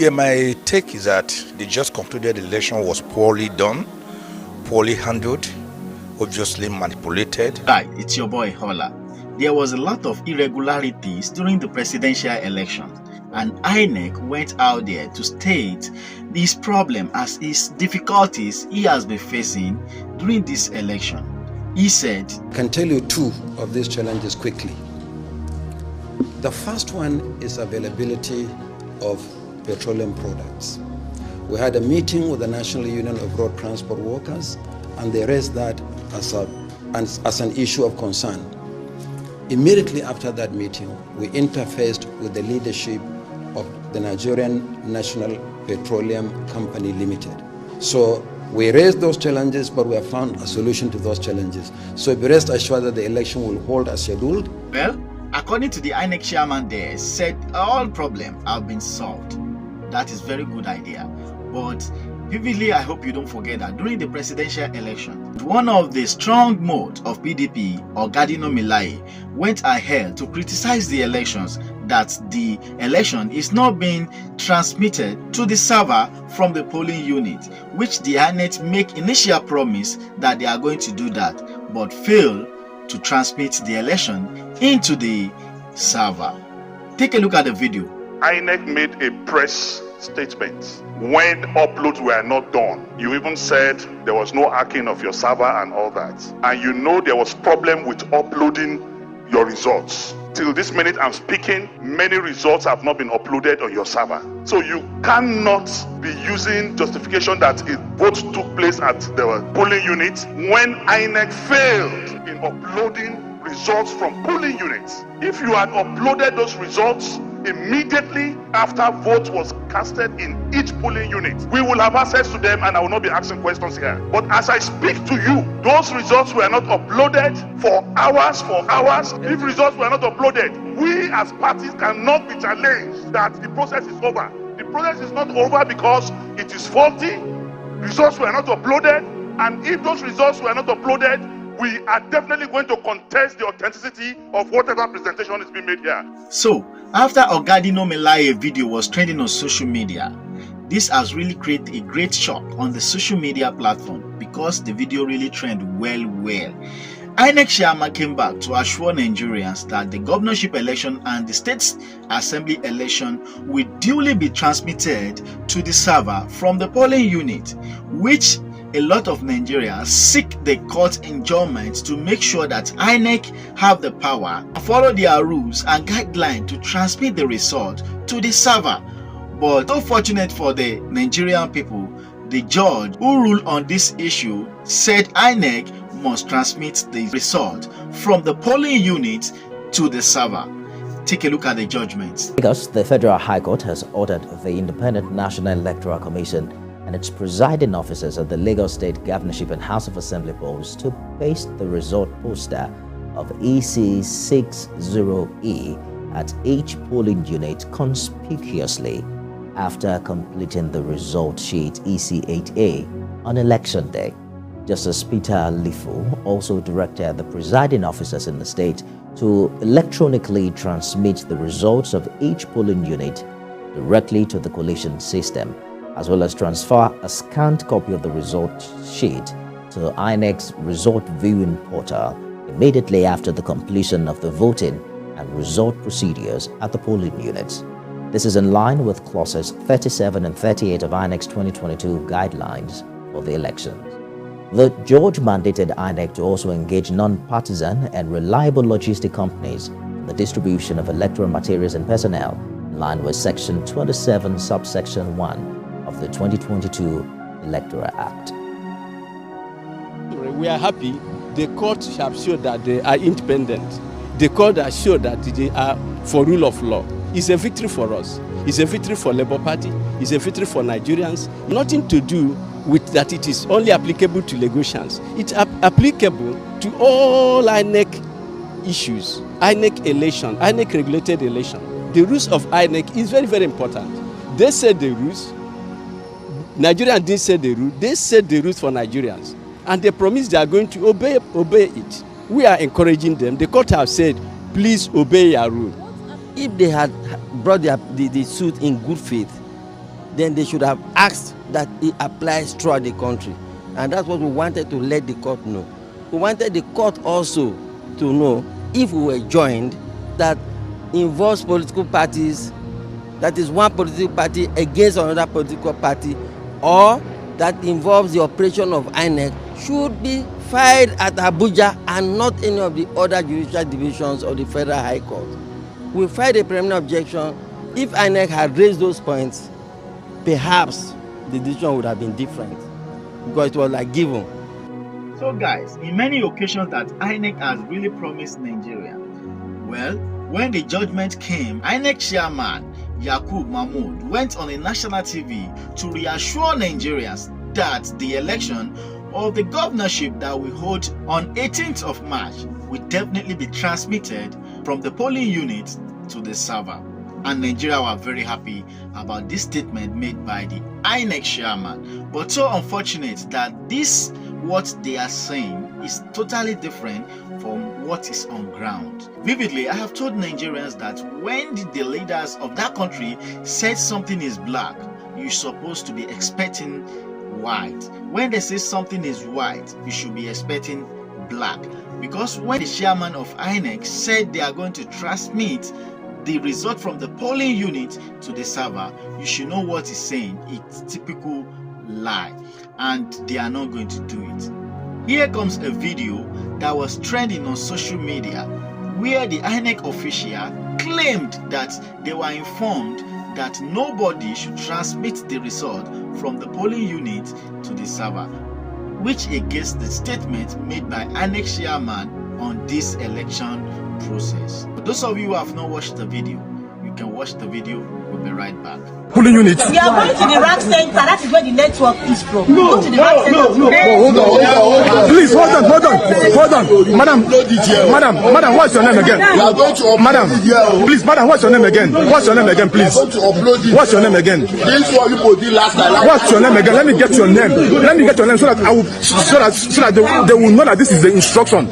Yeah, my take is that the just concluded election was poorly done, poorly handled, obviously manipulated. Hi, it's your boy Hola. There was a lot of irregularities during the presidential elections, and Inec went out there to state this problem as his difficulties he has been facing during this election. He said, I can tell you two of these challenges quickly. The first one is availability of petroleum products. We had a meeting with the National Union of Road Transport Workers, and they raised that as an issue of concern. Immediately after that meeting, we interfaced with the leadership of the Nigerian National Petroleum Company Limited. So we raised those challenges, but we have found a solution to those challenges. So be rest assured that the election will hold as scheduled. Well, according to the Inec chairman there, said all problems have been solved. That is very good idea. But vividly, I hope you don't forget that during the presidential election, one of the strong modes of PDP, Ogadino Milaye, went ahead to criticize the elections, that the election is not being transmitted to the server from the polling unit, which the INEC make initial promise that they are going to do that, but fail to transmit the election into the server. Take a look at the video. INEC made a press statement when uploads were not done. You even said there was no hacking of your server and all that, and you know there was problem with uploading your results. Till this minute I'm speaking, many results have not been uploaded on your server. So you cannot be using justification that a vote took place at the polling unit when INEC failed in uploading results from polling units. If you had uploaded those results immediately after vote was casted in each polling unit, we will have access to them and I will not be asking questions here. But as I speak to you, those results were not uploaded for hours. If results were not uploaded, we as parties cannot be challenged that the process is over. The process is not over because it is faulty. Results were not uploaded, and if those results were not uploaded, we are definitely going to contest the authenticity of whatever presentation is being made here. So, after Ogadino Milaye video was trending on social media, this has really created a great shock on the social media platform because the video really trended well. INEC chairman came back to assure Nigerians that the governorship election and the state assembly election will duly be transmitted to the server from the polling unit, which a lot of Nigerians seek the court enjoyment to make sure that INEC have the power to follow their rules and guidelines to transmit the result to the server. But so fortunate for the Nigerian people, the judge who ruled on this issue said INEC must transmit the result from the polling unit to the server. Take a look at the judgment. Because the Federal High Court has ordered the Independent National Electoral Commission and its presiding officers at the Lagos State Governorship and House of Assembly polls to paste the result poster of EC60E at each polling unit conspicuously after completing the result sheet EC8A on election day. Justice Peter Lifu also directed the presiding officers in the state to electronically transmit the results of each polling unit directly to the collation system, as well as transfer a scanned copy of the result sheet to INEC's result viewing portal immediately after the completion of the voting and result procedures at the polling units. This is in line with clauses 37 and 38 of INEC's 2022 guidelines for the elections. The judge mandated INEC to also engage non-partisan and reliable logistic companies in the distribution of electoral materials and personnel in line with Section 27, subsection 1 of the 2022 Electoral Act. We are happy the court have showed that they are independent. The court has showed that they are for rule of law. It's a victory for us. It's a victory for Labour Party. It's a victory for Nigerians. Nothing to do with that it is only applicable to Lagosians. It's applicable to all INEC issues, INEC election, INEC regulated election. The rules of INEC is very, very important. They said the rules. Nigerians didn't say the rules. They said the rules for Nigerians. And they promised they are going to obey it. We are encouraging them. The court has said, please obey your rule. If they had brought the suit in good faith, then they should have asked that it applies throughout the country. And that's what we wanted to let the court know. We wanted the court also to know, if we were joined, that involves political parties, that is one political party against another political party, or that involves the operation of Inec, should be filed at Abuja and not any of the other judicial divisions of the Federal High Court. We filed a preliminary objection. If Inec had raised those points, perhaps the decision would have been different, because it was like given. So guys, in many occasions that Inec has really promised Nigeria, well, when the judgment came, Inec chairman Yakub Mahmood went on a national TV to reassure Nigerians that the election of the governorship that we hold on 18th of March will definitely be transmitted from the polling unit to the server. And Nigeria were very happy about this statement made by the Inec chairman. But so unfortunate that this, what they are saying, is totally different from what is on ground. Vividly, I have told Nigerians that when the leaders of that country said something is black, you're supposed to be expecting white. When they say something is white, you should be expecting black. Because when the chairman of Inec said they are going to transmit the result from the polling unit to the server, you should know what he's saying. It's typical lie, and they are not going to do it. Here comes a video that was trending on social media where the INEC official claimed that they were informed that nobody should transmit the result from the polling unit to the server, which against the statement made by INEC chairman on this election process. For those of you who have not watched the video, you can watch the video. We'll be right back. Polling unit. We are going to the rank center. That is where the network is from. No, go to the rank center. Hold on. Please, hold on. Madam, what's your name again? Madam, please, madam, what's your name again? What's your name again, please? What's your name again? This is what you did last time. What's your name again? Let me get your name. So that I will, so that they will know that this is the instruction.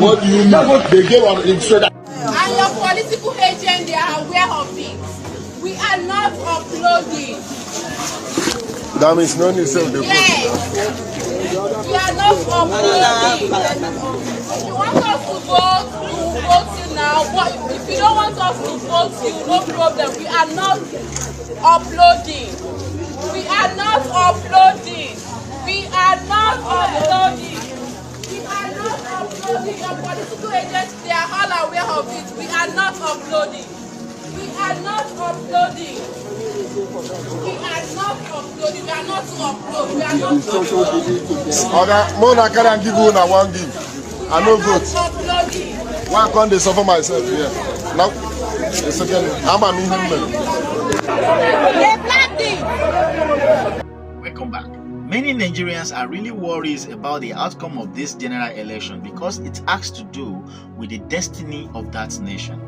What do you mean? They gave an instruction. And your political agent, they are aware of it. We are not uploading. That means no need to say the Yes. We are not uploading. If you want us to vote, we will vote you now. But if you don't want us to vote you, no problem. We are not uploading. We are not uploading. We are not uploading. We are not uploading. Your political agents, they are all aware of it. We are not uploading. We are not uploading. We are not uploading. We are not to upload. We are not uploading. Okay, Mona can give you one give. I no vote. Uploading. Why can't they suffer myself here? Now, it's again. I'm a human. Welcome back. Many Nigerians are really worried about the outcome of this general election because it has to do with the destiny of that nation.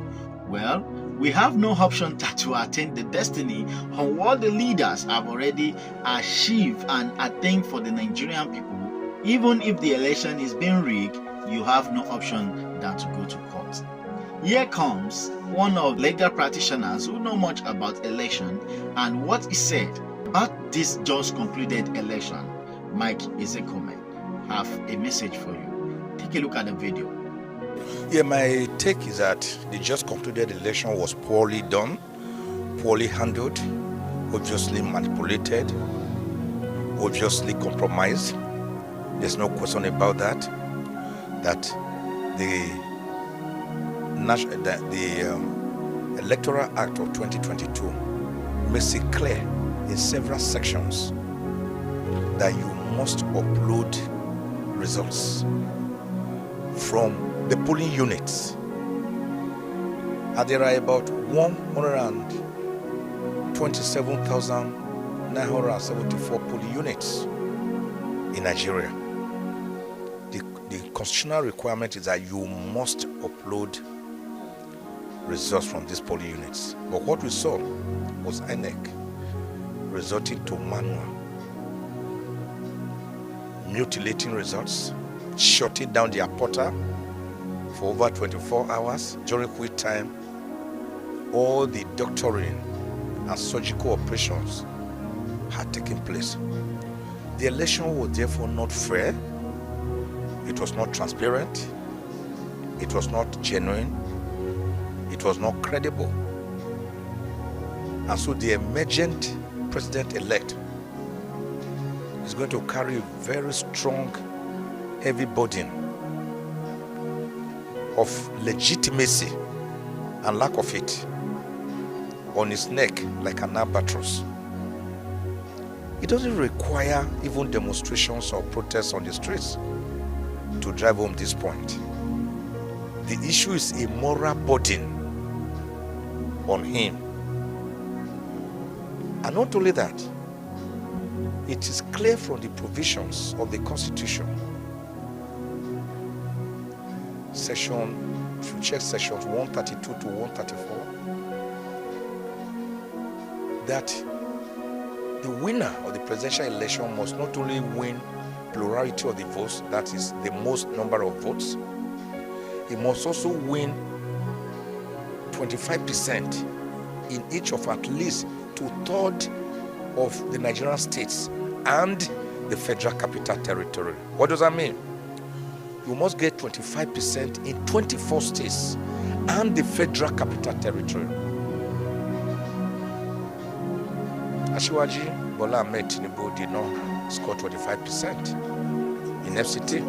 Well, we have no option but to attain the destiny on what the leaders have already achieved and attained for the Nigerian people. Even if the election is being rigged, you have no option than to go to court. Here comes one of the legal practitioners who know much about election and what he said about this just concluded election. Mike Ezekome have a message for you. Take a look at the video. Yeah, my take is that the just concluded election was poorly done, poorly handled, obviously manipulated, obviously compromised. There's no question about that. That the Electoral Act of 2022 makes it clear in several sections that you must upload results from the polling units, and there are about 127,974 polling units in Nigeria. The constitutional requirement is that you must upload results from these polling units. But what we saw was Inec resorting to manual, mutilating results, shutting down their portal for over 24 hours, during which time all the doctoring and surgical operations had taken place. The election was therefore not fair, it was not transparent, it was not genuine, it was not credible. And so the emergent president-elect is going to carry a very strong, heavy burden of legitimacy and lack of it on his neck like an albatross. It doesn't require even demonstrations or protests on the streets to drive home this point. The issue is a moral burden on him. And not only that, it is clear from the provisions of the Constitution, if you check sections 132 to 134, that the winner of the presidential election must not only win plurality of the votes, that is the most number of votes, he must also win 25% in each of at least 2/3 of the Nigerian states and the Federal Capital Territory. What does that mean? You must get 25% in 24 states and the Federal Capital Territory. Asiwaju Bola Ahmed Tinubu did not score 25% in FCT.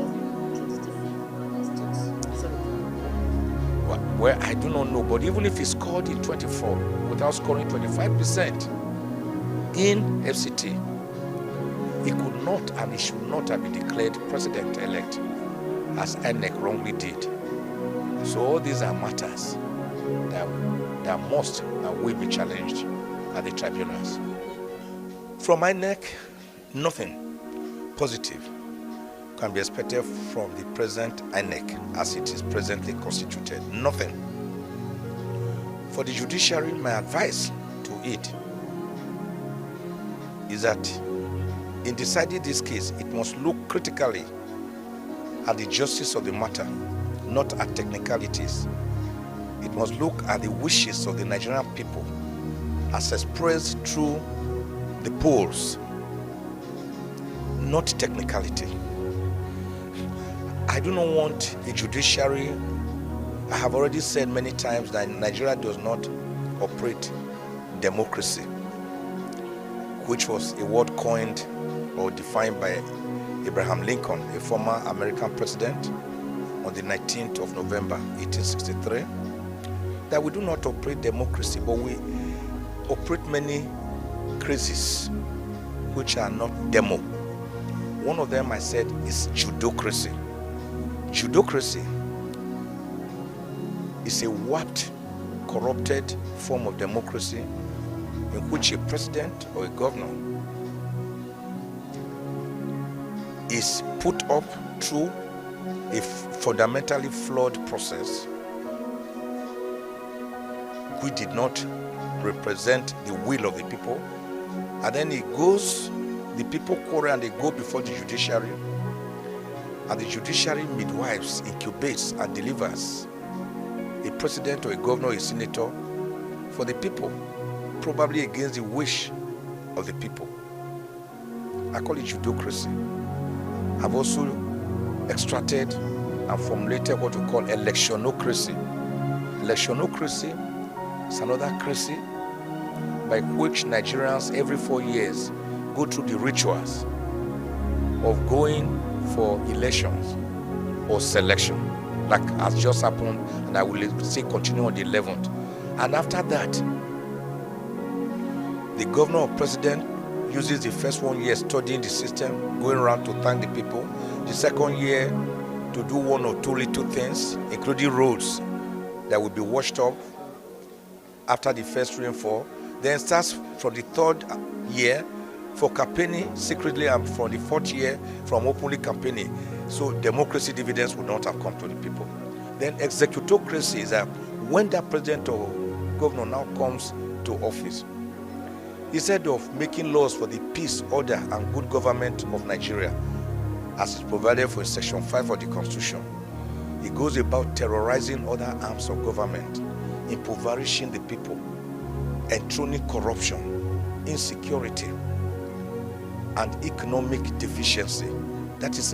Well, I do not know, but even if he scored in 24 without scoring 25% in FCT, he could not and he should not have been declared president-elect, as Inec wrongly did. So all these are matters that must and will be challenged at the tribunals. From Inec, nothing positive can be expected from the present Inec as it is presently constituted. Nothing. For the judiciary, my advice to it is that in deciding this case, it must look critically at the justice of the matter, not at technicalities. It must look at the wishes of the Nigerian people as expressed through the polls, not technicality. I do not want a judiciary. I have already said many times that Nigeria does not operate democracy, which was a word coined or defined by Abraham Lincoln, a former American president, on the 19th of November, 1863, that we do not operate democracy, but we operate many crises which are not demo. One of them, I said, is judocracy. Judocracy is a warped, corrupted form of democracy in which a president or a governor is put up through a fundamentally flawed process which did not represent the will of the people, and then the people quarrel and they go before the judiciary, and the judiciary midwives, incubates and delivers a president or a governor or a senator for the people, probably against the wish of the people. I call it judocracy. I've also extracted and formulated what we call electionocracy. Electionocracy is another crazy by which Nigerians every 4 years go through the rituals of going for elections or selection, like has just happened, and I will say continue on the 11th. And after that, the governor or president uses the first 1 year studying the system, going around to thank the people. The second year to do one or two little things, including roads that will be washed up after the first rainfall. Then starts from the third year for campaigning secretly, and from the fourth year from openly campaigning. So democracy dividends would not have come to the people. Then executocracy is that when that president or governor now comes to office, instead of making laws for the peace, order, and good government of Nigeria, as is provided for in Section 5 of the Constitution, he goes about terrorizing other arms of government, impoverishing the people, enthroning corruption, insecurity, and economic deficiency. That is